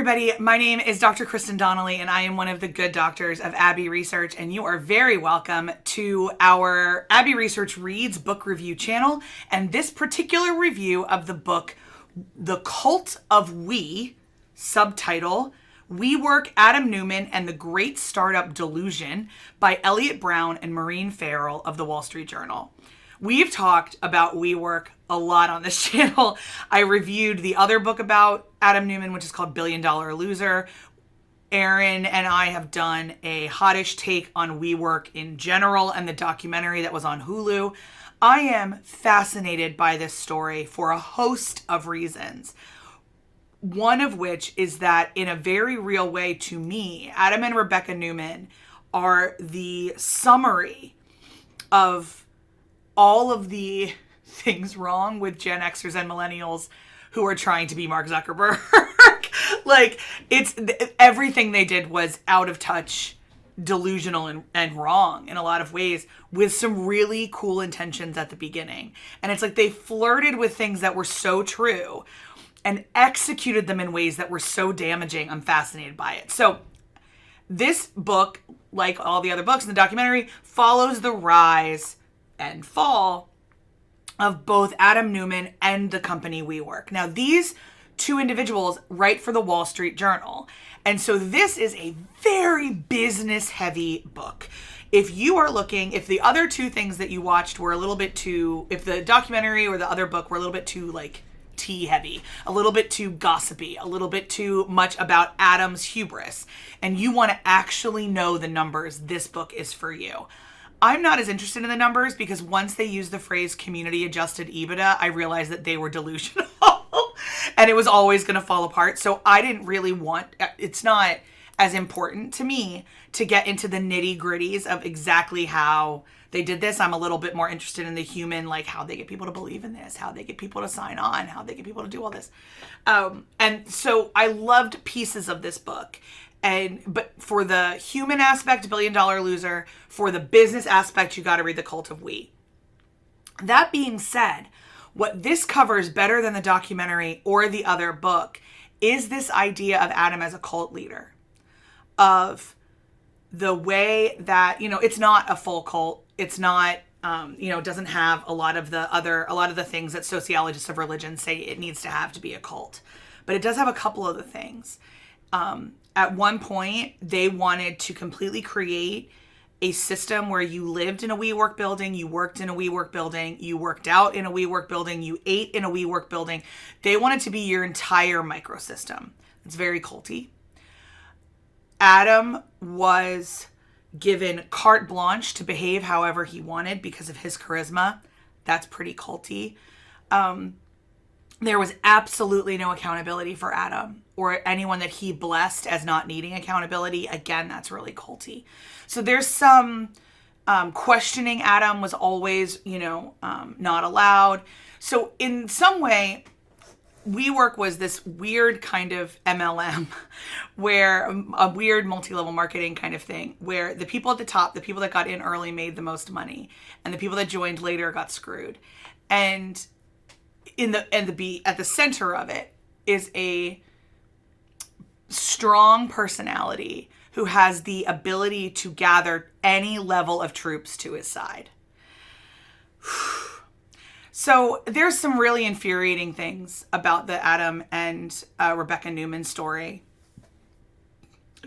everybody. My name is Dr. Kristen Donnelly, and I am one of the good doctors of Abbey Research, and you are very welcome to our Abbey Research Reads book review channel, and this particular review of the book, The Cult of We, subtitle, Wework, Adam Neumann, and the Great Startup Delusion by Eliot Brown and Maureen Farrell of the Wall Street Journal. We've talked about Wework a lot on this channel. I reviewed the other book about Adam Neumann, which is called $1 Billion Loser. Aaron and I have done a hottish take on Wework in general and the documentary that was on Hulu. I am fascinated by this story for a host of reasons. One of which is that in a very real way to me, Adam and Rebecca Neumann are the summary of all of the things wrong with Gen Xers and millennials who are trying to be Mark Zuckerberg. Like, it's everything they did was out of touch, delusional, and wrong in a lot of ways, with some really cool intentions at the beginning. And it's like they flirted with things that were so true and executed them in ways that were so damaging. I'm fascinated by it. So this book, like all the other books in the documentary, follows the rise and fall of both Adam Neumann and the company Wework. Now, these two individuals write for the Wall Street Journal. And so this is a very business-heavy book. If you are looking, if the other two things that you watched were a little bit too, if the documentary or the other book were a little bit too, like, tea heavy, a little bit too gossipy, a little bit too much about Adam's hubris, and you want to actually know the numbers, this book is for you. I'm not as interested in the numbers because once they used the phrase community adjusted EBITDA, I realized that they were delusional and it was always going to fall apart. So I didn't really want, it's not as important to me to get into the nitty gritties of exactly how they did this. I'm a little bit more interested in the human, like how they get people to believe in this, how they get people to sign on, how they get people to do all this. And so I loved pieces of this book. But for the human aspect, $1 Billion Loser, for the business aspect, you got to read The Cult of We. That being said, what this covers better than the documentary or the other book is this idea of Adam as a cult leader, of the way that, it's not a full cult. It's not, doesn't have a lot of the things that sociologists of religion say it needs to have to be a cult. But it does have a couple of the things. At one point, they wanted to completely create a system where you lived in a WeWork building, you worked in a WeWork building, you worked out in a WeWork building, you ate in a WeWork building. They wanted to be your entire microsystem. It's very culty. Adam was given carte blanche to behave however he wanted because of his charisma. That's pretty culty. There was absolutely no accountability for Adam or anyone that he blessed as not needing accountability. Again, that's really culty. So there's some questioning Adam was always, not allowed. So in some way, WeWork was this weird kind of MLM where a weird multi-level marketing kind of thing where the people at the top, the people that got in early made the most money and the people that joined later got screwed. And at the center of it is a strong personality who has the ability to gather any level of troops to his side. So there's some really infuriating things about the Adam and Rebecca Neumann story.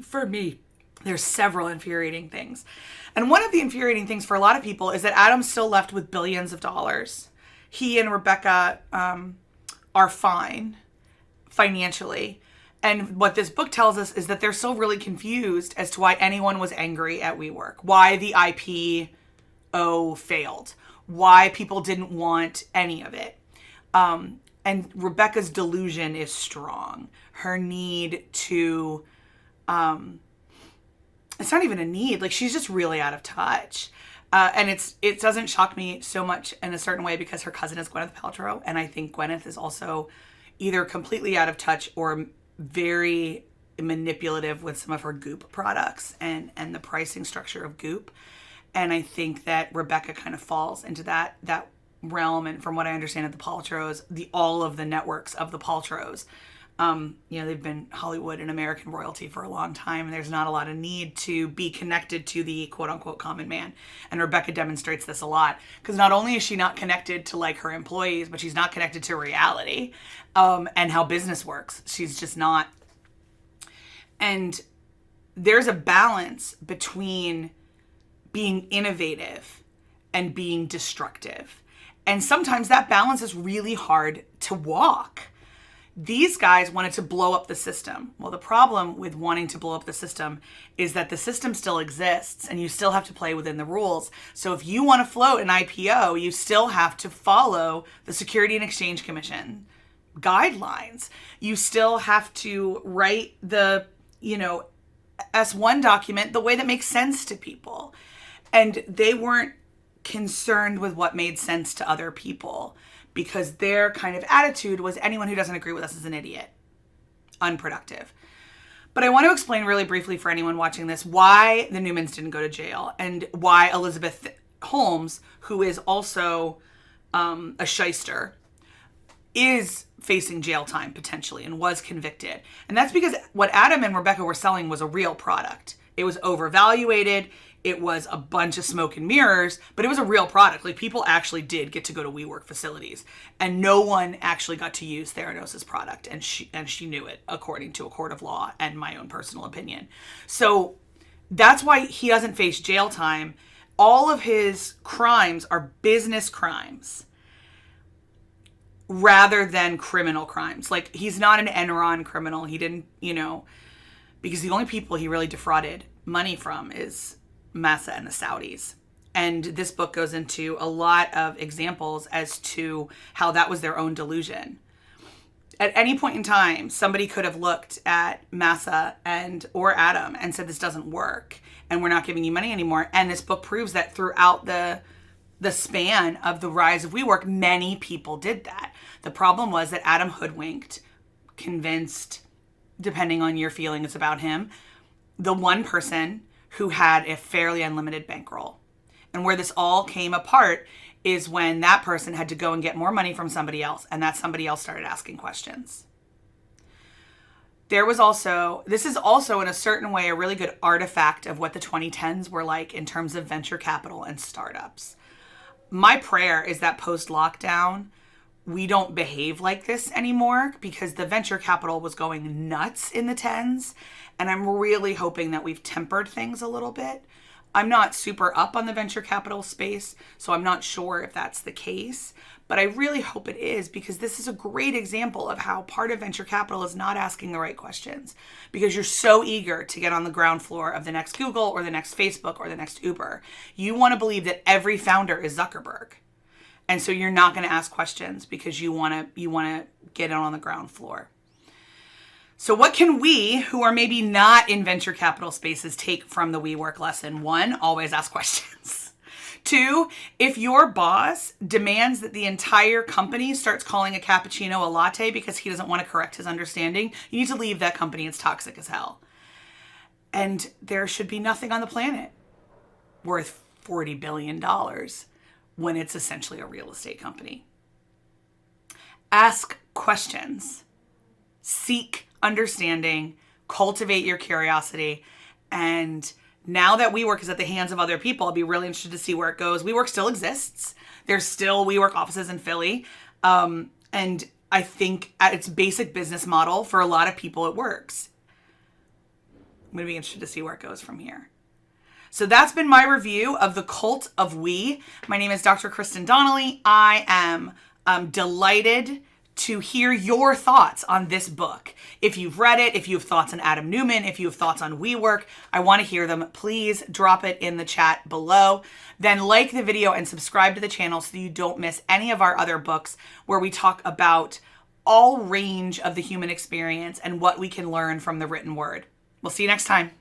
For me, there's several infuriating things. And one of the infuriating things for a lot of people is that Adam's still left with billions of dollars. He and Rebecca are fine financially. And what this book tells us is that they're still really confused as to why anyone was angry at WeWork, why the IPO failed, why people didn't want any of it. And Rebecca's delusion is strong. Her need to, it's not even a need, like she's just really out of touch. And it doesn't shock me so much in a certain way because her cousin is Gwyneth Paltrow. And I think Gwyneth is also either completely out of touch or very manipulative with some of her Goop products and the pricing structure of Goop. And I think that Rebecca kind of falls into that realm. And from what I understand of the Paltrows, all of the networks of the Paltrows They've been Hollywood and American royalty for a long time, and there's not a lot of need to be connected to the quote unquote common man. And Rebecca demonstrates this a lot, because not only is she not connected to like her employees, but she's not connected to reality, and how business works. She's just not. And there's a balance between being innovative and being destructive. And sometimes that balance is really hard to walk. These guys wanted to blow up the system. Well, the problem with wanting to blow up the system is that the system still exists and you still have to play within the rules. So if you want to float an IPO, you still have to follow the Security and Exchange Commission guidelines. You still have to write the, S1 document the way that makes sense to people. And they weren't concerned with what made sense to other people, because their kind of attitude was anyone who doesn't agree with us is an idiot, unproductive. But I want to explain really briefly for anyone watching this why the Neumanns didn't go to jail, and why Elizabeth Holmes, who is also a shyster, is facing jail time potentially and was convicted. And that's because what Adam and Rebecca were selling was a real product. It was overvaluated. It was a bunch of smoke and mirrors, but it was a real product. Like, people actually did get to go to Wework facilities, and no one actually got to use Theranos' product. And she knew it, according to a court of law and my own personal opinion. So that's why he doesn't face jail time. All of his crimes are business crimes rather than criminal crimes. Like, he's not an Enron criminal. He didn't, because the only people he really defrauded money from is Massa and the Saudis. And this book goes into a lot of examples as to how that was their own delusion. At any point in time, somebody could have looked at Massa or Adam and said, this doesn't work, and we're not giving you money anymore. And this book proves that throughout the span of the rise of Wework, many people did that. The problem was that Adam hoodwinked, convinced, depending on your feelings about him, the one person who had a fairly unlimited bankroll. And where this all came apart is when that person had to go and get more money from somebody else, and that somebody else started asking questions. This is also in a certain way a really good artifact of what the 2010s were like in terms of venture capital and startups. My prayer is that post-lockdown, we don't behave like this anymore, because the venture capital was going nuts in the 10s. And I'm really hoping that we've tempered things a little bit. I'm not super up on the venture capital space, so I'm not sure if that's the case. But I really hope it is, because this is a great example of how part of venture capital is not asking the right questions, because you're so eager to get on the ground floor of the next Google or the next Facebook or the next Uber. You want to believe that every founder is Zuckerberg. And so you're not going to ask questions because you want to get on the ground floor. So what can we, who are maybe not in venture capital spaces, take from the Wework lesson? 1, always ask questions. 2, if your boss demands that the entire company starts calling a cappuccino a latte because he doesn't want to correct his understanding, you need to leave that company. It's toxic as hell. And there should be nothing on the planet worth $40 billion when it's essentially a real estate company. Ask questions. Seek understanding, cultivate your curiosity. And now that Wework is at the hands of other people, I'll be really interested to see where it goes. Wework still exists. There's still Wework offices in Philly. And I think at its basic business model, for a lot of people, it works. I'm going to be interested to see where it goes from here. So that's been my review of The Cult of We. My name is Dr. Kristen Donnelly. I am delighted to hear your thoughts on this book. If you've read it, if you have thoughts on Adam Neumann, if you have thoughts on Wework, I want to hear them. Please drop it in the chat below. Then like the video and subscribe to the channel so you don't miss any of our other books where we talk about all range of the human experience and what we can learn from the written word. We'll see you next time.